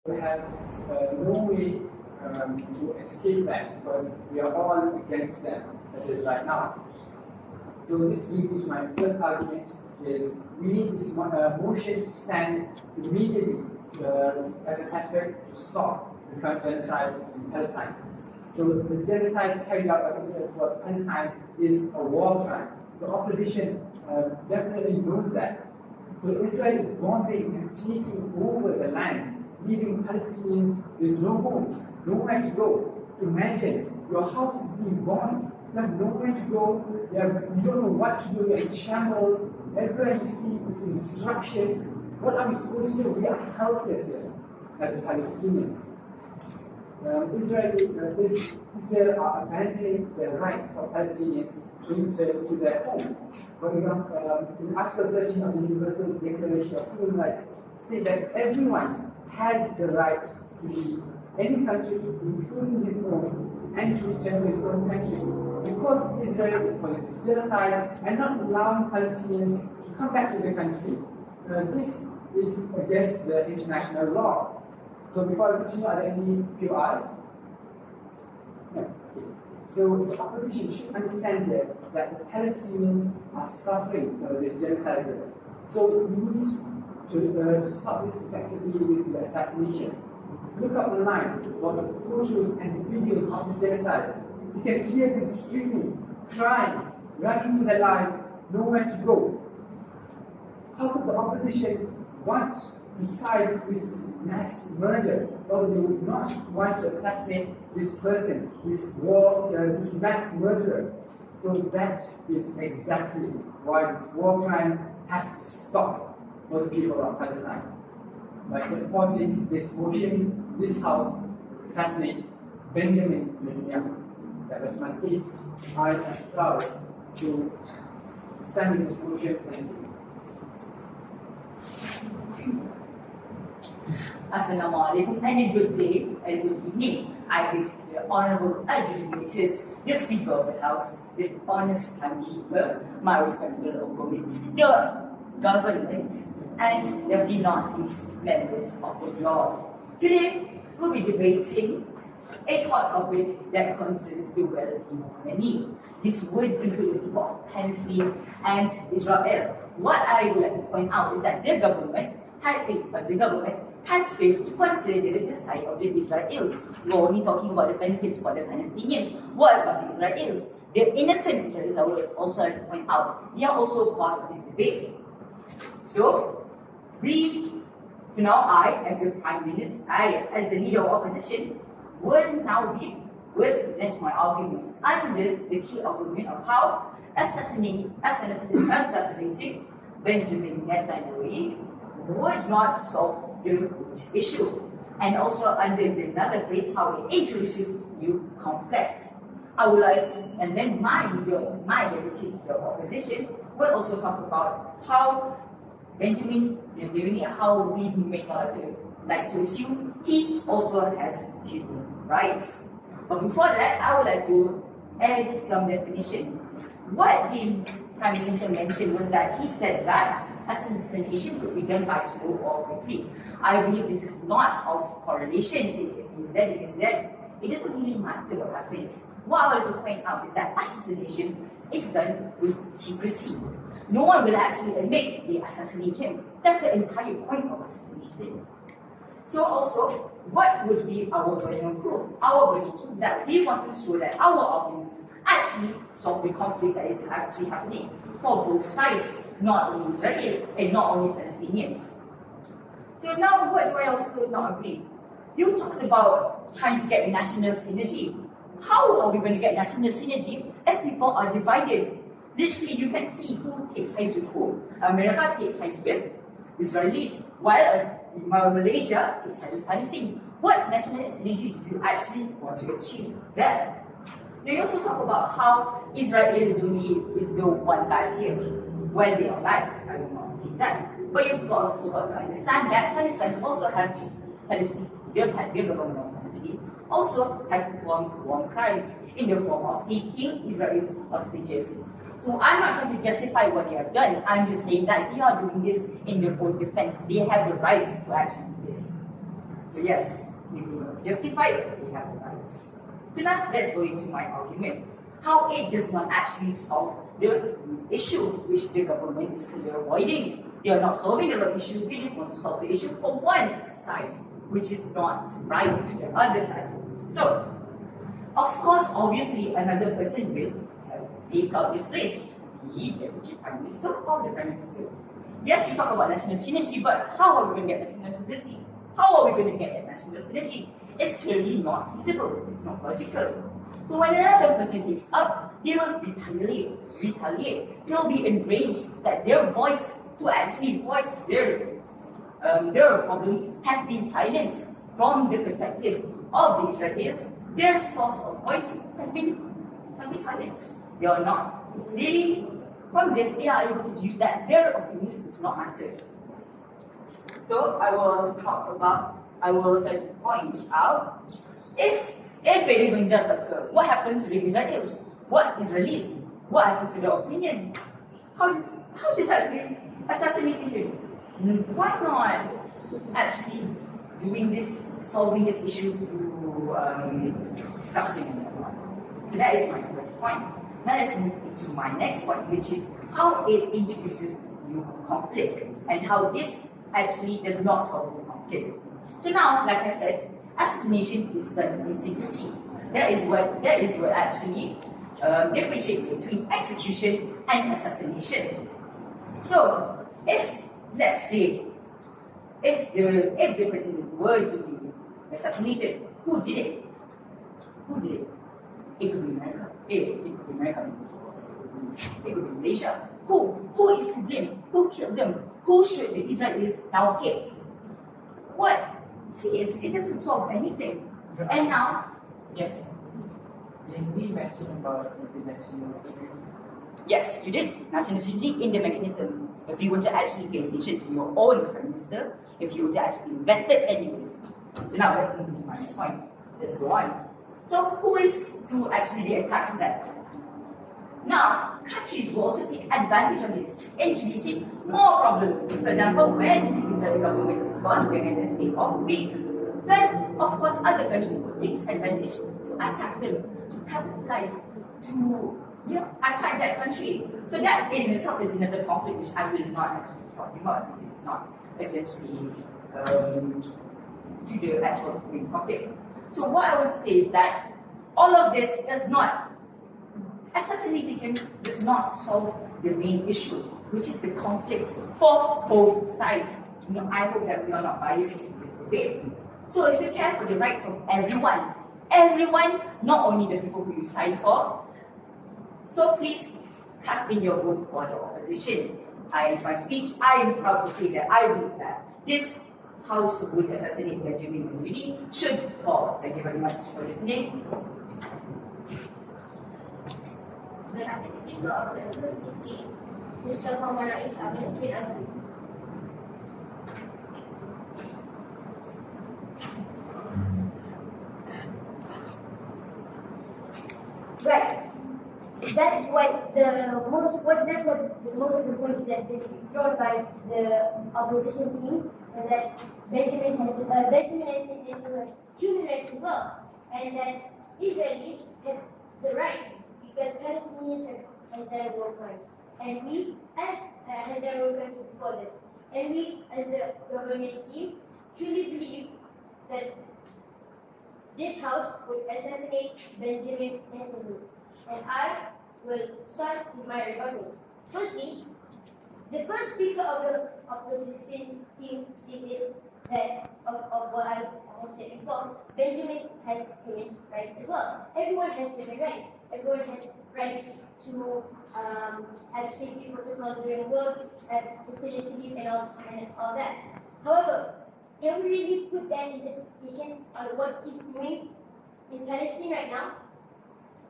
We have no way to escape that because we are all against them, such as right now. So this brings me to my first argument is we need this motion to stand immediately as an effort to stop the current genocide in Palestine. So the genocide carried out by Israel towards Palestine is a war crime. The opposition definitely knows that. So Israel is bombing and taking over the land, leaving Palestinians with no homes, nowhere to go. Imagine your house is being bombed. You have nowhere to go, you don't know what to do, you're in shambles, everywhere you see is in destruction. What are we supposed to do? We are helpless here as Palestinians. Israel are abandoning the rights of Palestinians to return to their home. For example, in Article 13 of the Universal Declaration of Human Rights, say that everyone has the right to leave any country, including his own, and to return to his own country. Because Israel is calling this genocide and not allowing Palestinians to come back to their country, this is against the international law. So before I continue, are there any POIs? No. Okay. So the opposition should understand that the Palestinians are suffering this genocide. So we need to stop this effectively with the assassination. Look up online about the photos and videos of this genocide. You can hear them screaming, crying, running for their lives, nowhere to go. How could the opposition want to side with this mass murder, or they would not want to assassinate this person, this mass murderer? So that is exactly why this war crime has to stop for the people of Palestine. By supporting this motion, this House assassinate Benjamin Netanyahu. That was my case. I am proud to stand in this motion. Thank you. Assalamu alaikum and a good day and good evening. I bid the honorable adjudicators, the Speaker of the House, the honest timekeeper, my respectable opponents, the government, and definitely not least members of the floor. Today, we'll be debating a hot topic that concerns the well-being of many. This would include the people of Palestine and Israel. What I would like to point out is that the government has failed to consider the side of the Israelis. We're only talking about the benefits for the Palestinians. What about the Israelis? The innocent Israelis, I would also like to point out, they are also part of this debate. So now I, as the Prime Minister, I, as the leader of opposition, will present my arguments under the key argument of how assassinating Benjamin Netanyahu would not solve the root issue, and also under another phrase how it introduces new conflict. I would like to, and then my deputy leader of opposition will also talk about how Benjamin Netanyahu, how we may not like to assume he also has human rights. But before that, I would like to add some definition. What the Prime Minister mentioned was that he said that assassination could be done by slow or quickly. I believe this is not of correlation. It is that it doesn't really matter what happens. What I want to point out is that assassination is done with secrecy. No one will actually admit they assassinate him. That's the entire point of assassination. So also, what would be our burden of proof? Our burden of proof that we want to show that our arguments actually solve the conflict that is actually happening for both sides, not only Israel and not only Palestinians. So now, what do I also not agree? You talked about trying to get national synergy. How are we going to get national synergy if people are divided? Literally, you can see who takes sides with who. America takes sides with Israelis, while Malaysia takes sides with Palestine. What national synergy do you actually want to achieve there? They also talk about how Israel is the one bad here. Well, they are bad, I will not think that. But you've also got to understand that Palestine also have Palestine, their government of Palestine also has performed war crimes in the form of taking Israel's hostages. So I'm not trying to justify what they have done. I'm just saying that they are doing this in their own defense. They have the rights to actually do this. So yes, you justify it, you have the rights. So now let's go into my argument. How it does not actually solve the issue which the government is clearly avoiding. They are not solving the right issue, they just want to solve the issue from one side, which is not right to the other side. So, of course, obviously, another person will take out this place. The Deputy Prime Minister or the Prime Minister. Yes, you talk about national synergy, but how are we going to get national synergy? How are we going to get that national synergy? It's clearly not feasible. It's not logical. So when another person takes up, they will retaliate. They will be enraged that their voice to actually voice their problems has been silenced from the perspective of the Israelis. Their source of voice has been silenced. They are not really from this. They are able to use that their opinions is not active. So I will also point out if it even does occur, what happens to the Israelis? What Israelis? What happens to their opinion? How does actually assassinating him? Why not actually doing this, solving this issue through discussion and whatnot? So that is my first point. Now let's move into my next point, which is how it introduces new conflict and how this actually does not solve the conflict. So now, like I said, assassination is done in secrecy. That is what actually differentiates between execution and assassination. So, if let's say, if the president were to be assassinated, who did it? Who did it? It could be America. It could be America. It could be Malaysia. Who is to blame? Who killed them? Who should the Israelis now hate? What? See, it doesn't solve anything. And now, yes. Did we mention about the national security? Yes, you did. National security in the mechanism. If you were to actually pay attention to your own Prime Minister, if you were to actually invest it and you would see. So now let's move to my next point. Let's go on. So who is to actually be attacking that? Now, countries will also take advantage of this, introducing more problems. For example, when the Israeli government is gone, we're in a state of weak. Then, of course, other countries will take advantage to attack them, to capitalize, to attack that country. So that in itself is another conflict which I will not actually talk about since it's not essentially to the actual main conflict. So what I would say is that all of this does not, assassinating him does not solve the main issue, which is the conflict for both sides. I hope that we are not biased in this debate. So if you care for the rights of everyone, not only the people who you signed for, so please cast in your vote for the opposition. In my speech, I am proud to say that I believe that this House would assassinate Benjamin Ben-Gurion should fall. Thank you very much for listening. The next speaker of the first meeting, Mr. Muhammad Ahmed bin Azmi. Right. That is what the most of the points that is drawn by the opposition team, and that Benjamin has human rights as well, and that Israelis have the rights because Palestinians have their war crimes, and we as had their war crimes before this, and we as the government team truly believe that this house would assassinate Benjamin Netanyahu. And I will start with my rebuttals. Firstly, the first speaker of the opposition team stated that of what I had said before, Benjamin has human rights as well. Everyone has human rights. Everyone has rights to have safety protocols during work, fertility leave, and all that. However, can we really put that in justification on what he's doing in Palestine right now?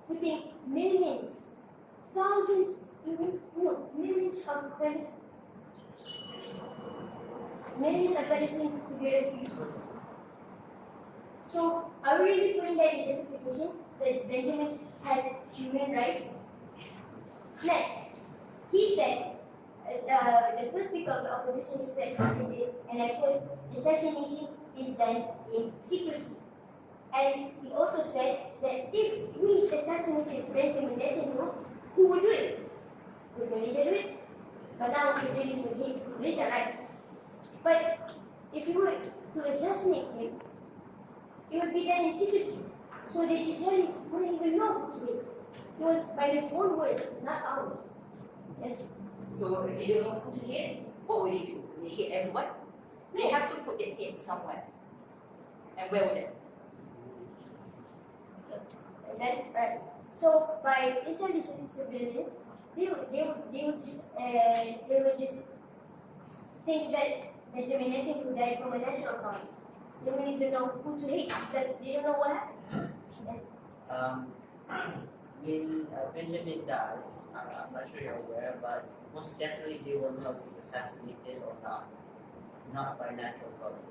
Putting millions, thousands, even millions of Palestinians to be refugees. So, are we really putting that in justification that Benjamin has human rights? Next, he said, the first speaker of the opposition said, and I quote, assassination is done in secrecy. And he also said that if we assassinated Benjamin Netanyahu, who would do it? Would Malaysia do it? But now Israelis would hate Malaysia, right? But if you were to assassinate him, it would be done in secrecy. So the Israelis wouldn't even know who to hate. It was by his own words, not ours. Yes. So if they don't know who to hate, what will they do? Will they hate everyone? They have to put their hate somewhere. And where would it? And then, right. So by Israeli civilians, they would just think that Benjamin Netanyahu died from a national cause. They don't even know who to hate because they don't know what happened. Yes. When Benjamin dies, I'm not sure you're aware, but most definitely they will know if he's assassinated or not by natural causes.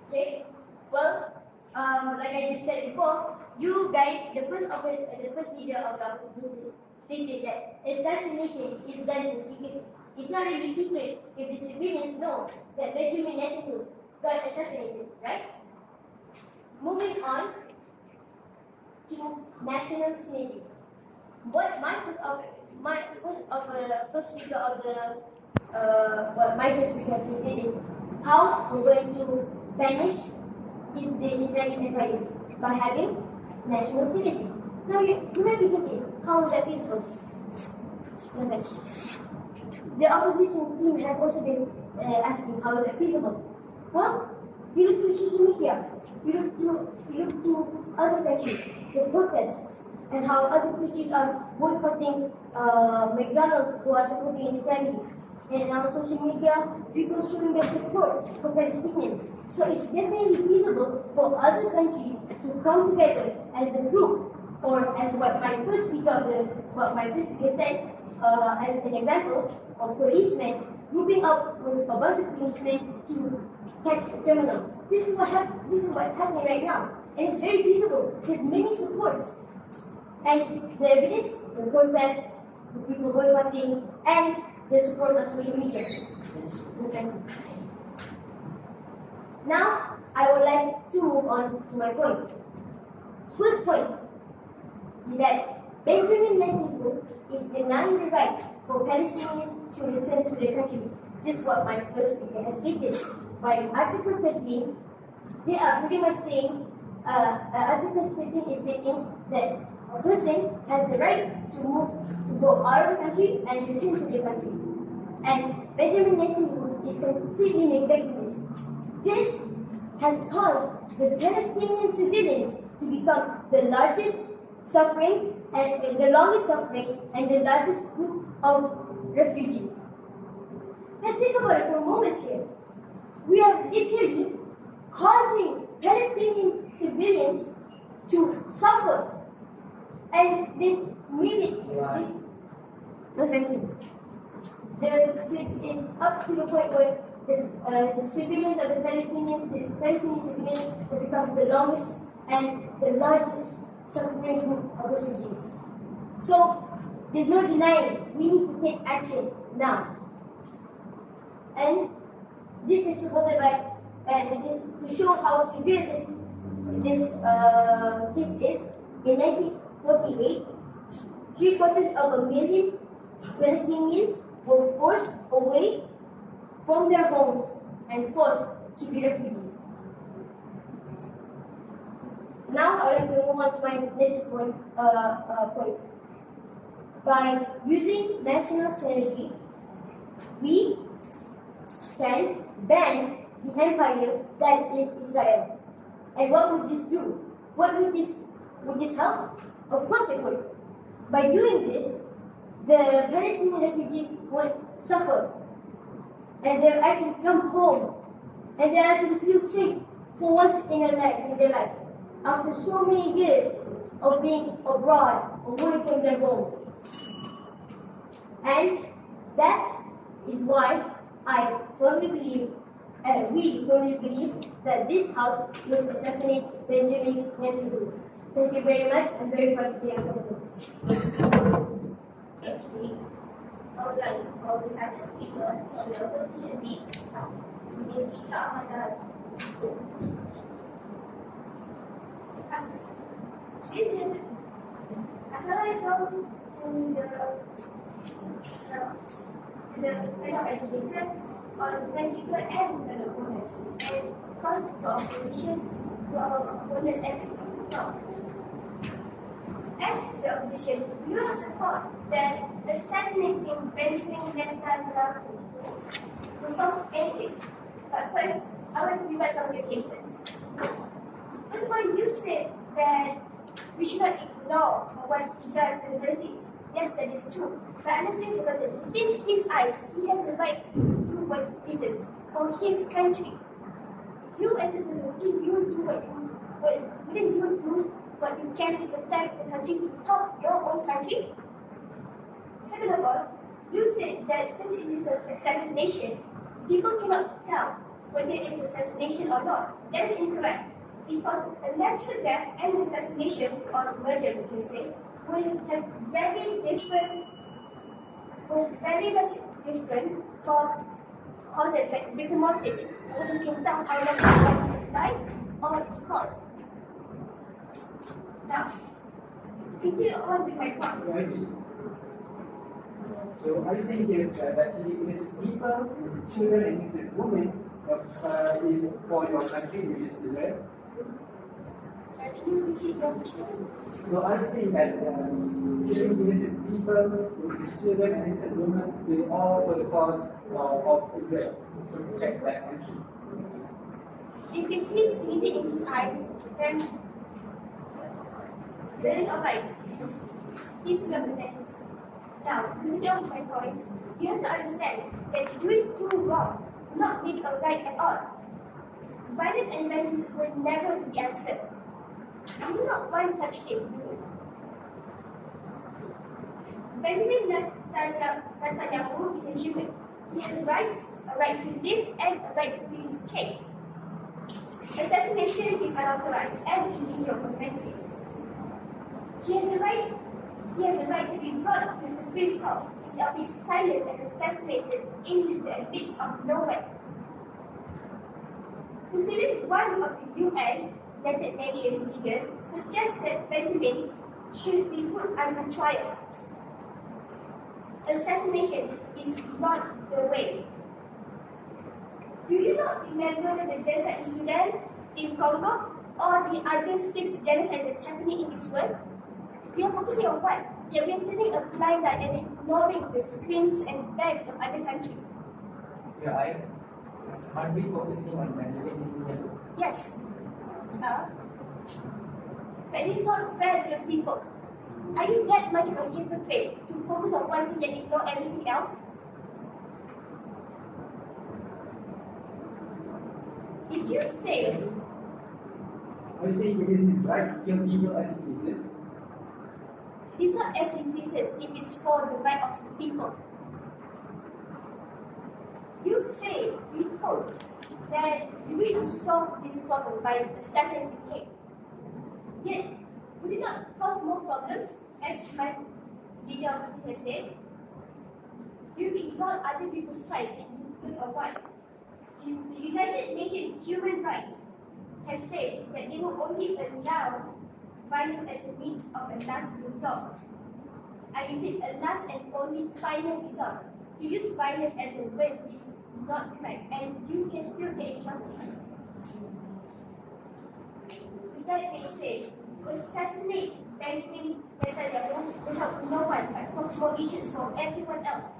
Okay. Well, like I just said before, you guys, the first leader of the opposition stated that assassination is done in secrecy. It's not really secret if the civilians know that Benjamin Netanyahu got assassinated, right? Moving on to national security. What my first speaker stated is how we're going to banish the Israeli Empire by having national security. Now you might be thinking, how would that be possible? Okay. The opposition team have also been asking how is that feasible. Well, you look to social media, you look to other countries, the protests, and how other countries are boycotting McDonald's who are supporting Israelis. And on social media, people showing their support for Palestinians. So it's definitely feasible for other countries to come together as a group, or as what my first speaker said, as an example of policemen grouping up with a bunch of policemen to catch a criminal. This is what's happening right now, and it's very feasible. There's many supports, and the evidence, the protests, the people boycotting, and the support on social media. Okay. Now, I would like to move on to my points. First point is that Benjamin Netanyahu is denying the right for Palestinians to return to their country. This is what my first speaker has stated. By Article 13, they are pretty much saying, Article 13 is stating that a person has the right to move to go out of the country and return to their country. And Benjamin Netanyahu is completely neglecting this. This has caused the Palestinian civilians to become the largest suffering and the longest suffering and the largest group of refugees. Let's think about it for a moment here. We are literally causing Palestinian civilians to suffer, and they made it. No, thank you. It's up to the point where the civilians of the Palestinian civilians have become the longest and the largest suffering group of refugees. So there's no denying. We need to take action now. And this is supported by, and it is to show how severe this case is. In 1948, 750,000 Palestinians were forced away from their homes and forced to be refugees. Now I would like to move on to my next point. By using national sovereignty, we can ban the empire that is Israel. And what would this do? Would this help? Of course it would. By doing this, the Palestinian refugees would suffer, and they'll actually come home, and they'll actually feel safe for once in their life, after so many years of being abroad, away from their home. And that is why I firmly believe, and we firmly believe, that this house will assassinate Benjamin Netanyahu. Thank you very much. I'm very proud to be a Actually, I would like to call the speaker of the opportunity is Isha Ahmad. Assalamualaikum to the fellow educators or medical and opponents, and cause the opposition to our opponents and as the opposition, we will support that assassinating Benjamin Netanyahu to solve anything. But first, I want to revise some of your cases. First of all, you said that we should not ignore what he does in universities. Yes, that is true. But understand that in his eyes, he has the right to do what he pleases for his country. You as a person, if you do wouldn't you do what you can to protect the country to help your own country? Second of all, you said that since it is an assassination, people cannot tell whether it is assassination or not. That is incorrect. Because a natural death and assassination, or murder we can say, will have very much different for causes like rigor mortis, whether we can tell how long someone has died or its cause. Now, continue on with my point. So are you saying here that innocent people, innocent children, and innocent women is for your country, which is Israel? Can you repeat your question? So are you saying that killing innocent people, innocent children, and innocent women is all for the cause of Israel to protect that country? If it seems needed in his eyes, then is alright. He's represents. Now, moving on to my points, you have to understand that doing two wrongs will not make a right at all. Violence and violence will never be the answer. I do not want such things. Benjamin Netanyahu is a human. He has rights, a right to live and a right to plead his case. Assassination is unauthorized and illegal for many cases. He has the right to be brought to the Supreme Court instead of being silenced and assassinated in the midst of nowhere. Considering one of the UN United Nations leaders suggests that Benjamin should be put under trial. Assassination is not the way. Do you not remember the genocide in Sudan, in Congo, or the other 6 genocides happening in this world? We are focusing on one, yet we are turning a blind eye and ignoring the screams and begs of other countries. Yeah, aren't we focusing on Benjamin Netanyahu? Yes. But it's not fair to those people. Are you that much of a hypocrite to focus on one thing and ignore everything else? If you say, Are you saying it is his right to kill people as he pleases? it's not as he pleases, it is for the right of his people. You say, you hope that you wish to solve this problem by assassinating him. Yet, would it not cause more problems, as my video has said? You ignore other people's rights and you focus on one. The United Nations Human Rights has said that they will only allow violence as a means of a last resort. I repeat, a last and only final resort. To use violence as a weapon is not correct, and you can still get in trouble. With that being said, to assassinate Benjamin Netanyahu will help no one but cause more issues for everyone else,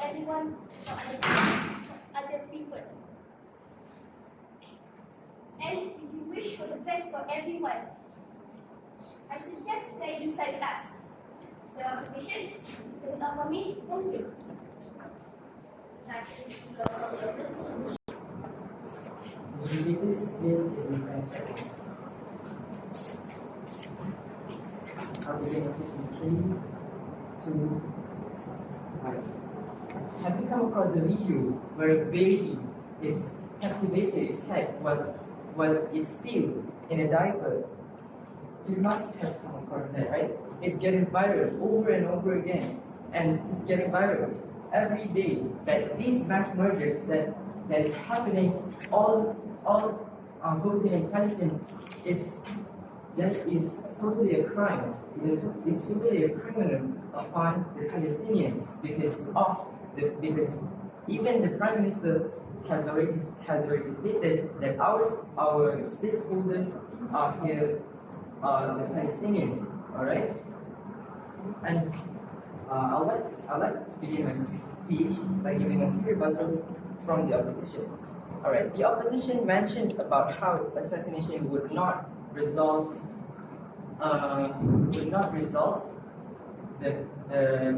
everyone or other people. And if you wish for the best for everyone, I suggest that you side with us. So, positions, that is all for me. Thank you. This is a defense. I'll begin with question 3, 2, 1. Have you come across a video where a baby is captivated its head while it's still in a diaper? You must have come across that, right? It's getting viral over and over again, and it's getting viral every day. That these mass murders that that is happening all focusing on Palestine, that is totally a crime. It's totally a criminal upon the Palestinians because even the Prime Minister has already stated that our stakeholders are here, the Palestinians. All right, and I'd like to begin my speech by giving a few rebuttals from the opposition. All right, the opposition mentioned about how assassination would not resolve the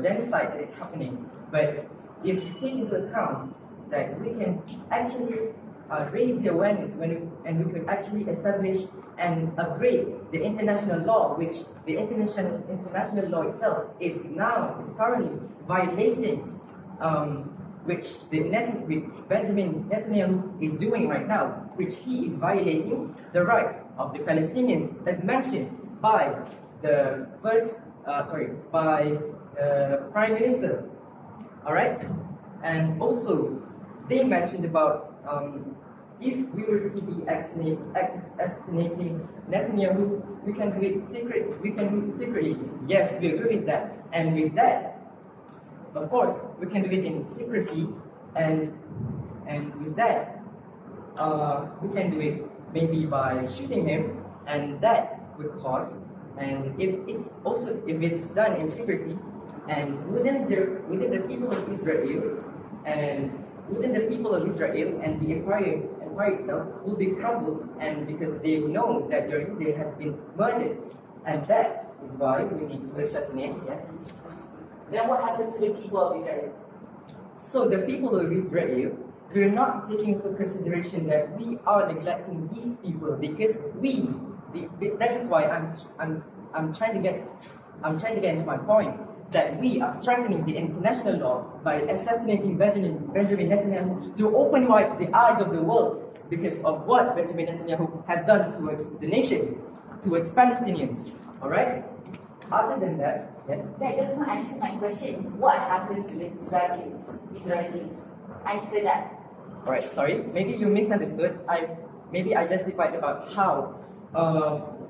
genocide that is happening. But if you take into account that we can actually raise the awareness and we could actually establish and upgrade the international law, which the international law itself is currently violating, which Benjamin Netanyahu is doing right now, which he is violating the rights of the Palestinians, as mentioned by the Prime Minister. All right, and also they mentioned about if we were to be assassinating Netanyahu, we can do it secretly. Yes, we agree with that, and with that, of course, we can do it in secrecy, and with that, we can do it maybe by shooting him, and that would cause. And if it's done in secrecy, and within the people of Israel, and the empire itself will be crumbled, and because they know that their leader has been murdered, and that is why we need to assassinate. Yes. Then what happens to the people of Israel? So the people of Israel, we're not taking into consideration that we are neglecting these people because that is why I'm trying to get into my point that we are strengthening the international law by assassinating Benjamin Netanyahu to open wide the eyes of the world because of what Benjamin Netanyahu has done towards the nation, towards Palestinians. All right. Other than that, yes. That does not answer my question. What happens to the Israelis? Answer that. All right. Sorry. Maybe you misunderstood. Maybe I justified about how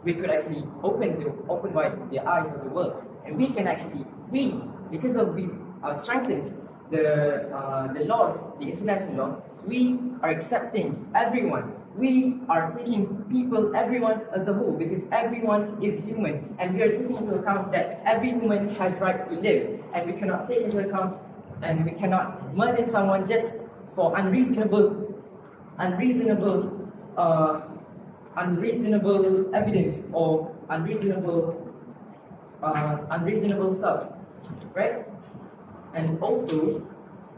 we could actually open wide the eyes of the world, and we can actually because of we strengthened the laws, the international laws. We are accepting everyone. We are taking everyone as a whole, because everyone is human, and we are taking into account that every human has rights to live, and we cannot take into account, and we cannot murder someone just for unreasonable evidence or unreasonable stuff, right? And also,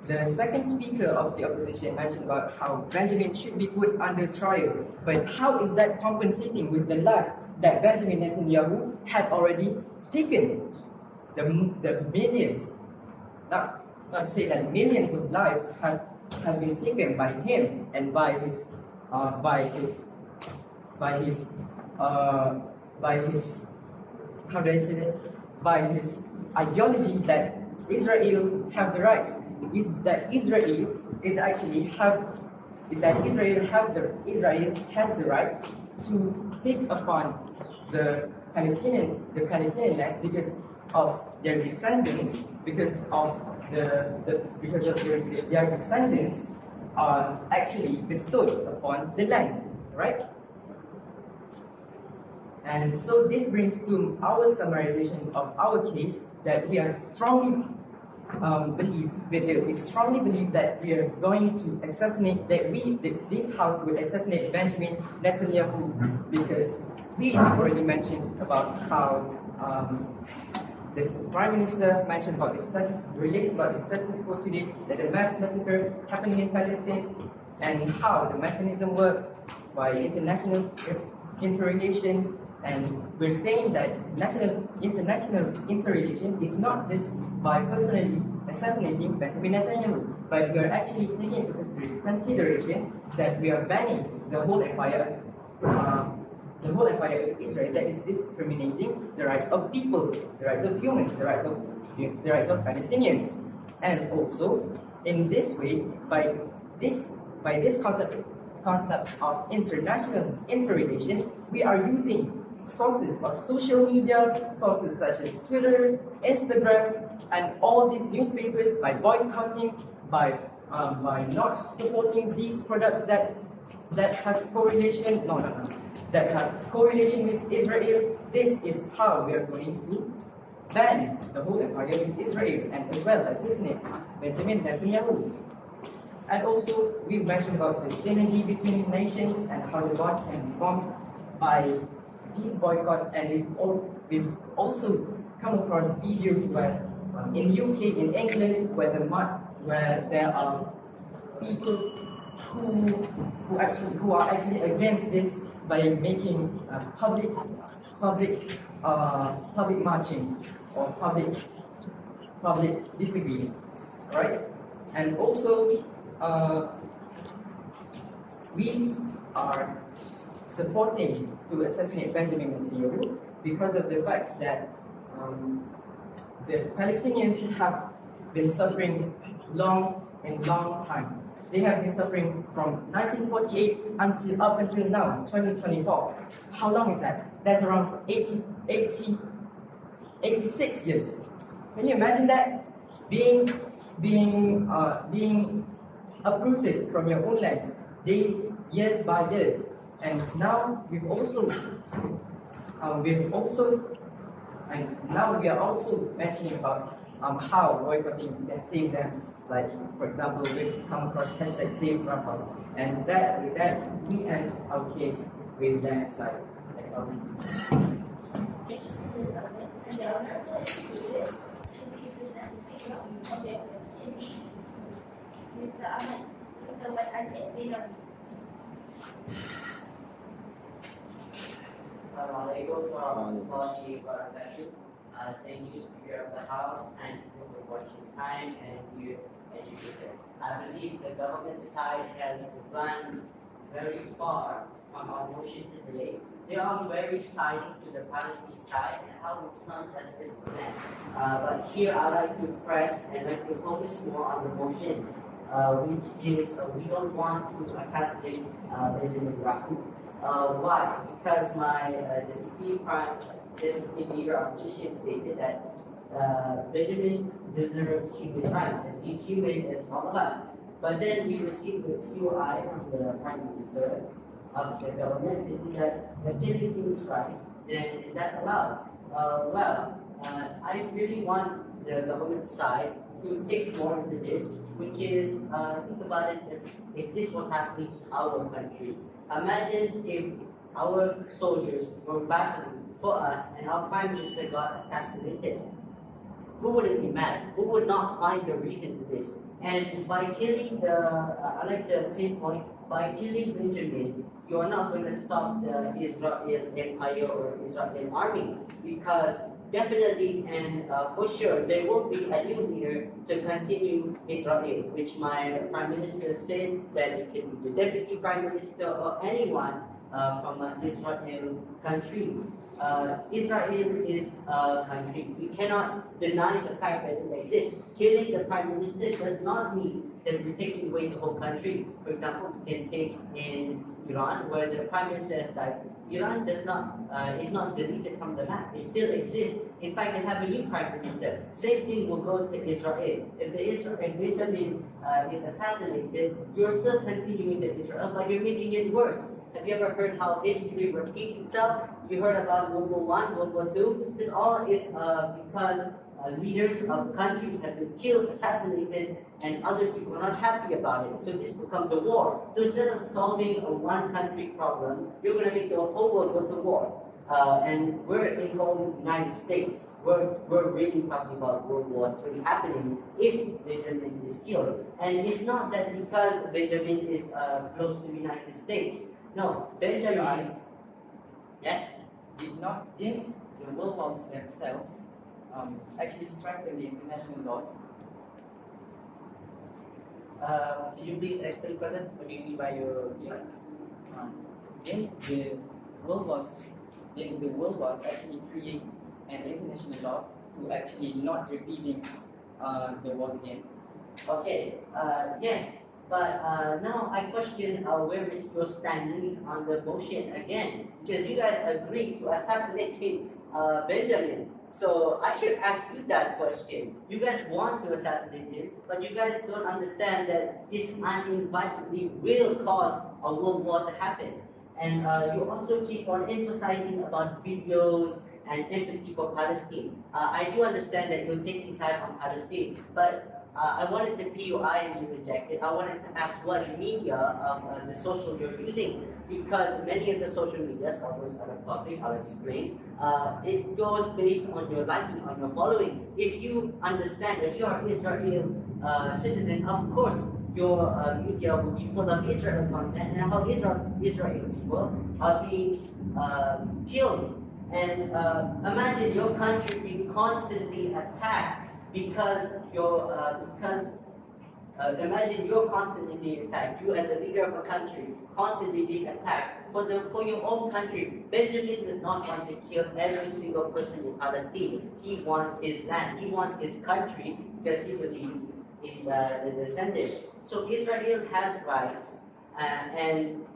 the second speaker of the opposition mentioned about how Benjamin should be put under trial. But how is that compensating with the lives that Benjamin Netanyahu had already taken? The millions, not to say that millions of lives have been taken by him and by his how do I say that? By his ideology that Israel have the rights. Israel has the rights to take upon the Palestinian lands because of their descendants, because their descendants are actually bestowed upon the land, right? And so this brings to our summarization of our case that we are strongly believe that we are going to assassinate, this house will assassinate Benjamin Netanyahu, because we have already mentioned about how the Prime Minister mentioned about the status quo today, that the mass massacre happening in Palestine, and how the mechanism works by international interrelation. And we're saying that international interrelation is not just by personally assassinating Benjamin Netanyahu, but we are actually taking into consideration that we are banning the whole empire of Israel that is discriminating the rights of people, the rights of humans, the rights of Palestinians. And also, in this way, by this by this concept of international interrelation, we are using sources of social media, sources such as Twitter, Instagram, and all these newspapers by boycotting, by not supporting these products that have correlation. That have correlation with Israel. This is how we are going to ban the whole empire with Israel and as well assassinate Benjamin Netanyahu. And also, we've mentioned about the synergy between nations and how the bonds can be formed by these boycotts. And we've also come across videos where in UK, in England, where there are people who are actually against this by making public marching or public disagreement, right? And also, we are supporting to assassinate Benjamin Netanyahu because of the fact that the Palestinians have been suffering long time. They have been suffering from 1948 up until now, 2024. How long is that? That's around 86 years. Can you imagine that? Being uprooted from your own lands, years by years. And now we are also mentioning about how boycotting can save them. Like, for example, we've come across hashtag Save Rafah. And with that, we end our case with landslide. That's all. Mr. Ahmad, Mr. Wat Aziz bin Assalamualaikum warahmatullahi wabarakatuh. Thank you, Speaker of the House, and for watching time and you educated. I believe the government side has run very far from our motion today. They are very siding to the Palestinian side and how it's not justice for them. But here I like to press and like to focus more on the motion, which is we don't want to assassinate Benjamin Netanyahu. Why? Because my deputy leader of opposition stated that Benjamin deserves human rights, as he's human as all of us. But then we received the POI from the Prime Minister of the government stating that the killing seems right, then is that allowed? I really want the government side to take more into this, which is, think about it, if this was happening in our country. Imagine if our soldiers were battling for us and our Prime Minister got assassinated. Who wouldn't be mad? Who would not find the reason for this? And by killing I like the pinpoint, by killing Benjamin, you are not going to stop the Israel Empire or Israeli army, because definitely and for sure there will be a new leader to continue Israel, which my Prime Minister said that it can be the Deputy Prime Minister or anyone from an Israel country. Israel is a country. We cannot deny the fact that it exists. Killing the Prime Minister does not mean that we're taking away the whole country. For example, we can take in Iran, where the Prime Minister has died. Iran is not deleted from the map. It still exists. In fact, they have a new Prime Minister. Same thing will go to Israel. If Benjamin is assassinated, you're still continuing the Israel, but you're making it worse. Have you ever heard how history repeats itself? You heard about World War I, World War II. This all is because leaders of countries have been killed, assassinated, and other people are not happy about it. So this becomes a war. So instead of solving a one country problem, you're going to make the whole world go to war. And we're involved in the United States. We're really talking about World War III happening if Benjamin is killed. And it's not that because Benjamin is close to the United States. No, Benjamin. Yes? Didn't the world wars themselves actually strengthen the international laws? Can you please explain further? What do you mean by your Didn't the world wars actually create an international law to actually not repeating the wars again? Okay, yes, But now I question where is your standings on the motion again? Because you guys agreed to assassinate Benjamin. So I should ask you that question. You guys want to assassinate him, but you guys don't understand that this uninvitedly will cause a world war to happen. And you also keep on emphasizing about videos and empathy for Palestine. I do understand that you're taking side on Palestine, but I wanted the PUI to be rejected. I wanted to ask what media the social you're using, because many of the social medias, although out of topic, I'll explain. It goes based on your liking, on your following. If you understand, if you are Israeli citizen, of course your media will be full of Israel content and how Israeli people are being killed. And imagine your country being constantly attacked because imagine you're constantly being attacked. You as a leader of a country constantly being attacked. For your own country, Benjamin does not want to kill every single person in Palestine. He wants his land. He wants his country because he believes in the descendants. So Israel has rights, and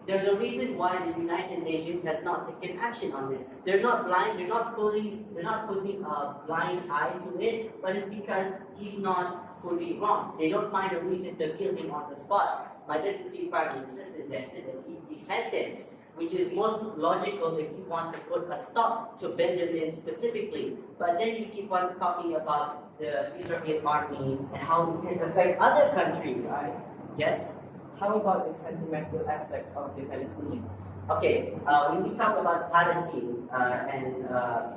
there's a reason why the United Nations has not taken action on this. They're not blind. They're not putting a blind eye to it. But it's because he's not fully wrong. They don't find a reason to kill him on the spot. My deputy prime minister suggested that he be sentenced, which is most logical if you want to put a stop to Benjamin specifically. But then you keep on talking about the Israeli army and how it can affect other countries, right? Yes. How about the sentimental aspect of the Palestinians? Okay, when we talk about Palestinians, and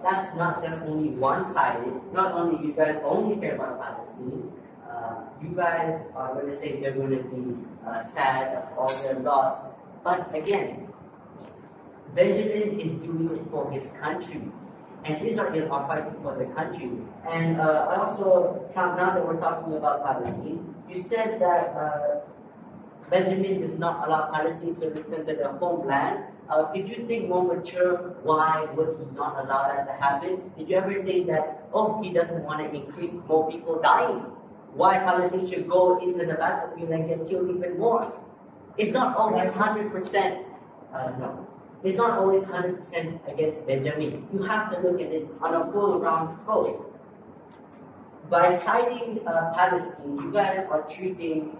that's not just only one-sided, not only you guys only care about Palestinians, you guys are going to say they're going to be sad of all their loss. But again, Benjamin is doing it for his country, and Israel are fighting for the country. And I also, now that we're talking about Palestine, you said that Benjamin does not allow Palestinians to return to their homeland. Did you think more mature, why would he not allow that to happen? Did you ever think that, oh, he doesn't want to increase more people dying? Why Palestinians should go into the battlefield and get killed even more? It's not always 100%, no. It's not always 100% against Benjamin. You have to look at it on a full round scope. By citing Palestine, you guys are treating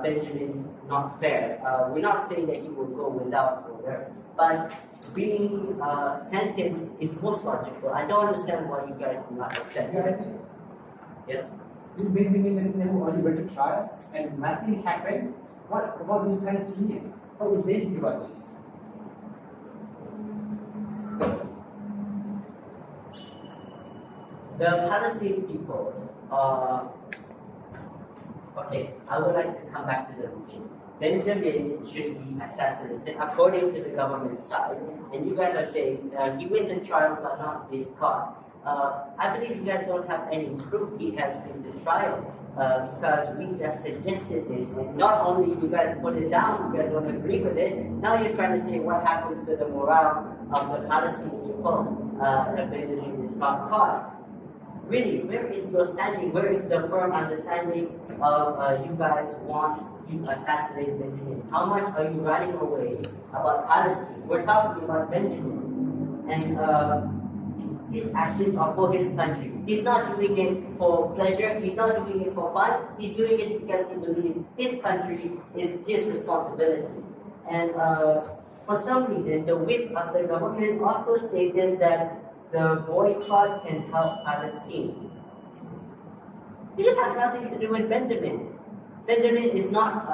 Benjamin not fair. We're not saying that he will go without order, but being sentenced is most logical. I don't understand why you guys do not accept it. Yes? You Benjamin Netanyahu only went to trial and nothing happened. What about those Palestinians? How would they think about this? The Palestinian people, okay, I would like to come back to the motion. Benjamin should be assassinated according to the government side, and you guys are saying he went to trial but not being caught. I believe you guys don't have any proof he has been to trial because we just suggested this, and not only you guys put it down, you guys don't agree with it. Now you're trying to say what happens to the morale of the Palestinian people that Benjamin is not caught. Really, where is your standing? Where is the firm understanding of you guys want to assassinate Benjamin? How much are you running away about Palestine? We're talking about Benjamin, and his actions are for his country. He's not doing it for pleasure. He's not doing it for fun. He's doing it because he believes his country is his responsibility. And for some reason, the whip of the government also stated that the boycott can help Palestine. It just has nothing to do with Benjamin. Benjamin is not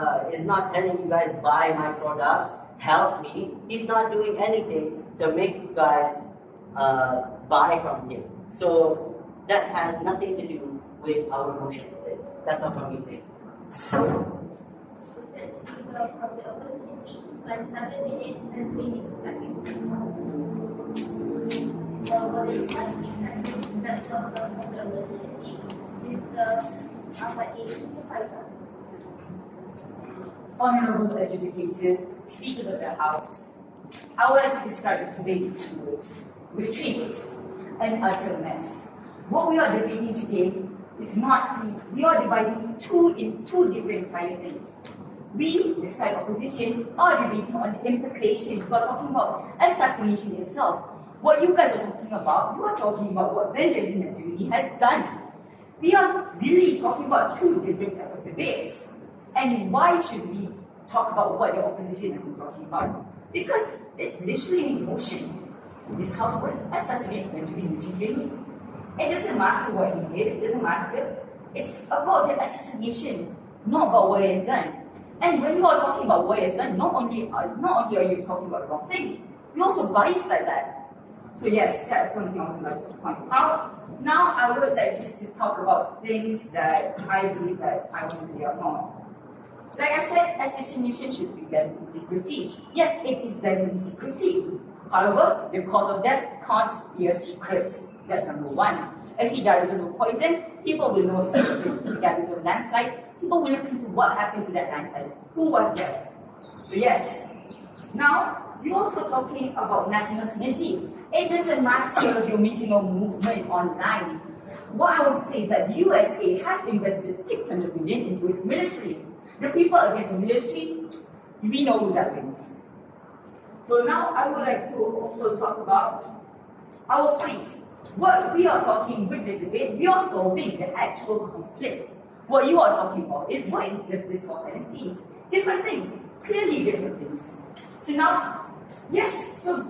telling you guys buy my products, help me. He's not doing anything to make you guys buy from him. So that has nothing to do with our motion today. That's all from me. From the opposition teams, like 7 minutes and 22 seconds. For the last seconds, that's all the opposition team. Is the fighter. Honorable educators, speakers of the House, I would like to describe this debate in 2 words: retreat and utter mess. What we are debating today It's not, we are dividing in two different kind of things. We, the side opposition, are debating on the implications. We are talking about assassination itself. What you guys are talking about, you are talking about what Benjamin Netanyahu has done. We are really talking about two different types of debates. And why should we talk about what the opposition has been talking about? Because it's literally in motion. This house will assassinate Benjamin Netanyahu. It doesn't matter what he did, it doesn't matter. It's about the assassination, not about what he has done. And when you are talking about what he has done, not only are you talking about the wrong thing, you're also biased like that. So yes, that's something I would like to point out. Now I would like just to talk about things that I believe that I want to be known. Like I said, assassination should be done in secrecy. Yes, it is done in secrecy. However, the cause of death can't be a secret. That's number one. If he died because of poison, people will know it's if he died because of landslide. People will look into what happened to that landslide. Who was there? So yes. Now, you're also talking about national synergy. It doesn't matter if you're making a movement online. What I would say is that the USA has invested 600 million into its military. The people against the military, we know who that wins. So now I would like to also talk about our point. What we are talking with this debate, we are solving the actual conflict. What you are talking about is what is justice for Palestinians. Different things, clearly different things. So now, yes, so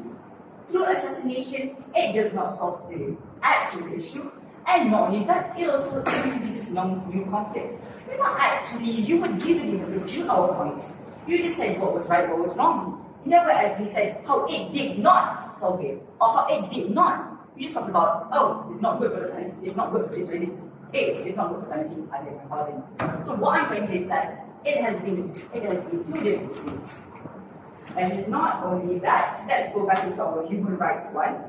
through assassination, it does not solve the actual issue. And not only that, it also introduces new conflict. You're not actually, you would really refute our points. You just said what was right, what was wrong. You never actually said how it did not solve it, or how it did not. You just talked about, oh, it's not good for the Palestinians, it's not good for the Israelis. Hey, it's not good for Palestinians, I didn't follow them. So what I'm trying to say is that it has been two different things. And not only that, let's go back into our human rights one.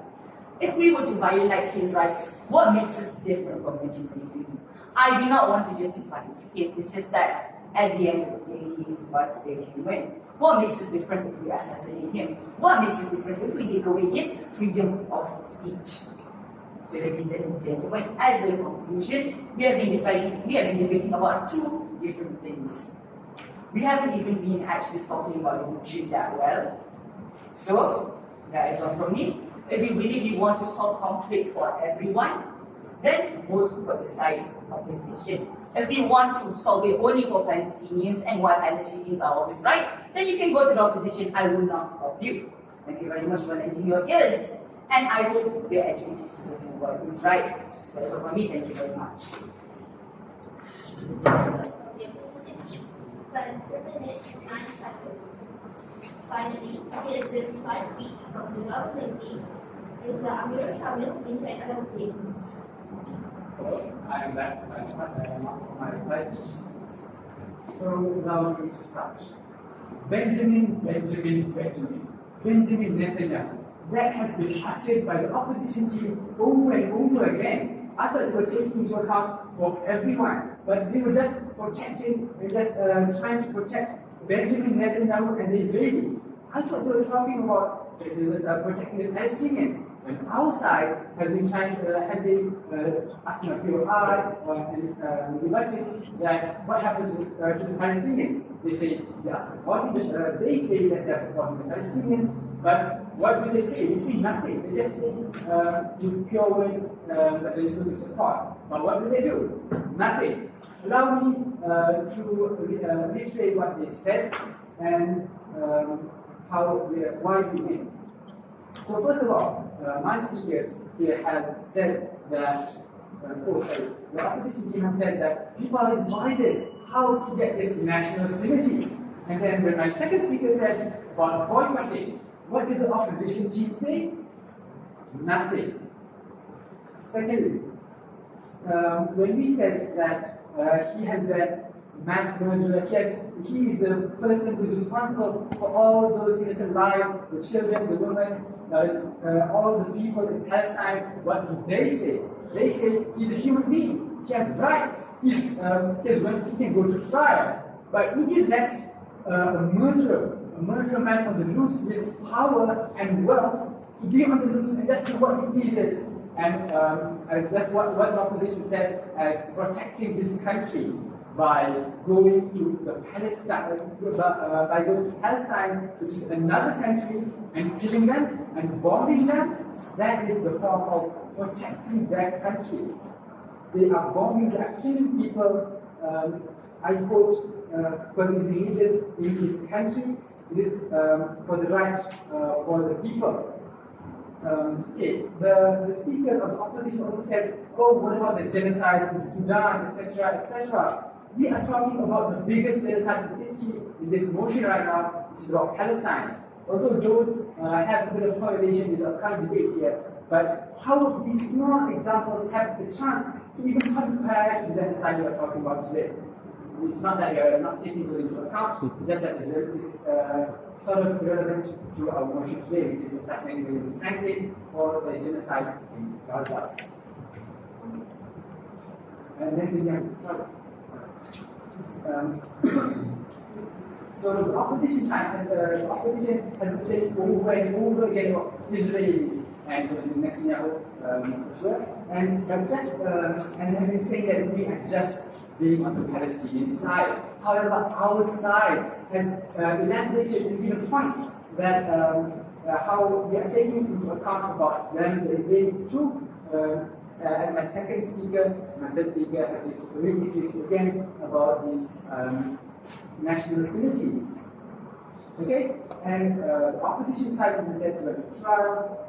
If we were to violate his rights, what makes us different from Benjamin? I do not want to justify his case, it's just that at the end of the day, he is but a human. What makes us different if we assassinate him? What makes us different if we take away his freedom of speech? So ladies and gentlemen, as a conclusion, we have been debating about two different things. We haven't even been actually talking about emotion that well. So, that is all from me. If you believe you want to solve conflict for everyone, then vote for the side of opposition. If you want to solve it only for Palestinians and why Palestinians are always right, then you can go to the opposition. I will not stop you. Thank you very much for lending your ears. And I hope the education is doing what is right. That is all from me. Thank you very much. Finally, here is the reply speech from the government team. Is the Amir Shamil in China? I am back. I am my reply speech. So now we need to start. Benjamin Netanyahu. That has been uttered by the opposition team over and over again. I thought they were taking into account for everyone, but they were just protecting, trying to protect Benjamin Netanyahu and the Israelis. I thought they were talking about protecting the Palestinians. When our side has been asking a POI or debating that what happens to the Palestinians. They say they are supporting they say that they are supporting the Palestinians, but what do they say? They say nothing. They just say it's pure way that there is no support. But what do they do? Nothing. Allow me to reiterate what they said and why we win. So first of all, my speaker here has said that the opposition team has said that people are divided how to get this national synergy. And then when my second speaker said about boycotting, what did the opposition team say? Nothing. Secondly, when we said that he has that mass murderer, he is the person who is responsible for all those innocent lives, the children, the women, all the people in Palestine. What do they say? They say he's a human being. He has rights. He can go to trial. But would you let a murderer man on the loose with power and wealth to be on the loose and just do what he pleases? And as that's what the opposition said as protecting this country by going to the Palestine, by going to Palestine, which is another country, and killing them and bombing them. That is the form of protecting their country. They are bombing, they are killing people. I quote, because it is needed in this country. It is for the right for the people. Okay, the speakers of the opposition also said, oh, what about the genocide in Sudan, etc., etc. We are talking about the biggest genocide in history in this motion right now, which is about Palestine. Although those have a bit of correlation with our current debate here, but how would these small examples have the chance to even compare to the genocide we are talking about today? It's not that we are not taking those into account, it's just that it is sort of relevant to our motion today, which is assassinating Benjamin Franklin for the genocide in Gaza. And then so the opposition has been saying over and over again about Israelis and Netanyahu for sure, and have been saying that we are just being on the Palestinian side. However, our side has elaborated and given a point that how we are taking into account about them, the Israelis too. As my second speaker, my third speaker has reiterated again about these national synergies. Okay, and the opposition side has said to trial.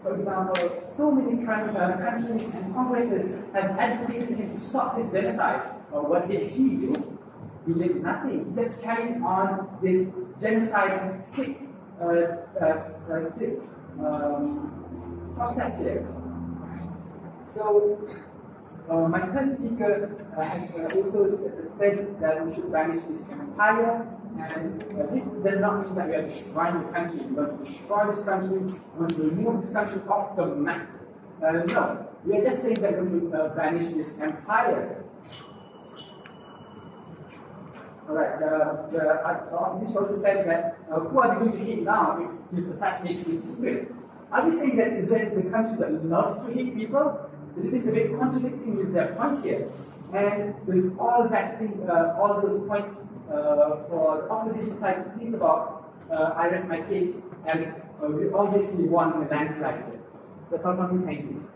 For example, so many countries and congresses has advocated him to stop this genocide. What did he do? He did nothing. He just carried on this genocide and sick process here. So, my third speaker has also said that we should banish this empire, and this does not mean that we are destroying the country. We want to destroy this country, we want to remove this country off the map. No, we are just saying that we want to banish this empire. Alright, the opposition also said that who are they going to hit now if he's assassinated in secret? Are they saying that Israel is a country that loves to hit people? This is a bit contradicting with their points here. And with all that thing, all those points for the opposition side to think about, I rest my case as we obviously won a landslide. That's all from me, thank you.